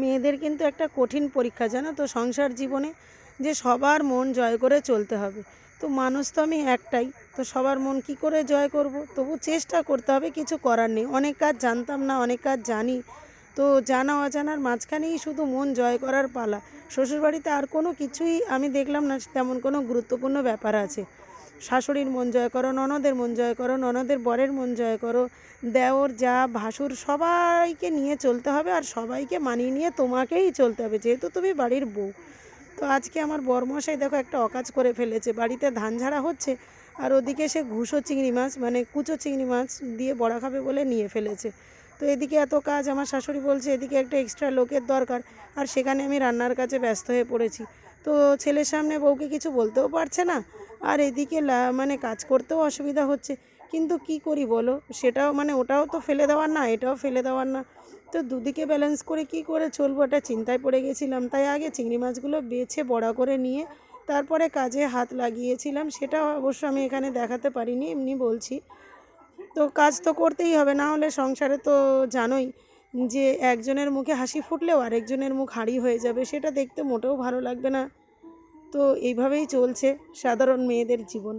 মেয়েদের কিন্তু একটা কঠিন পরীক্ষা, জানো তো, সংসার জীবনে, যে সবার মন জয় করে চলতে হবে। তো মানুষ তো আমি একটাই, তো সবার মন কি করে জয় করব? তবু চেষ্টা করতে হবে, কিছু করার নেই। অনেক কাজ জানতাম না, অনেক কাজ জানি। তো জানা অজানার মাঝখানেই শুধু মন জয় করার পালা। শ্বশুরবাড়িতে আর কোনো কিছুই আমি দেখলাম না তেমন কোনো গুরুত্বপূর্ণ ব্যাপার আছে। শাশুড়ির মন জয় করো, ননদের মন জয় করো, ননদের বরের মন জয় করো, দেওর যা ভাসুর সবাইকে নিয়ে চলতে হবে, আর সবাইকে মানিয়ে নিয়ে তোমাকেই চলতে হবে, যেহেতু তুমি বাড়ির বউ। তো আজকে আমার বরমশাই দেখো একটা অকাজ করে ফেলেছে, বাড়িতে ধান ঝাড়া হচ্ছে আর ওদিকে সে ঘুষো চিংড়ি মাছ, মানে কুচো চিংড়ি মাছ দিয়ে বড়া খাবে বলে নিয়ে ফেলেছে। তো এদিকে এত কাজ, আমার শাশুড়ি বলছে এদিকে একটা এক্সট্রা লোকের দরকার, আর সেখানে আমি রান্নার কাজে ব্যস্ত হয়ে পড়েছি। তো ছেলের সামনে বউকে কিছু বলতেও পারছে না, আর এদিকে মানে কাজ করতেও অসুবিধা হচ্ছে। কিন্তু কি করি বলো, সেটাও মানে ওটাও তো ফেলে দেওয়ার না, এটাও ফেলে দেওয়ার না। তো দুদিকে ব্যালেন্স করে কি করে চলবো, এটা চিন্তায় পড়ে গেছিলাম। তাই আগে চিংড়ি মাছগুলো বেছে বড়া করে নিয়ে তারপরে কাজে হাত লাগিয়েছিলাম। সেটা অবশ্য আমি এখানে দেখাতে পারিনি, এমনি বলছি। তো কাজ তো করতেই হবে, না হলে সংসারে তো জানোই যে একজনের মুখে হাসি ফুটলেও আরেকজনের মুখ হাঁড়ি হয়ে যাবে, সেটা দেখতে মোটেও ভালো লাগবে না। তো এইভাবেই চলছে সাধারণ মেয়েদের জীবন।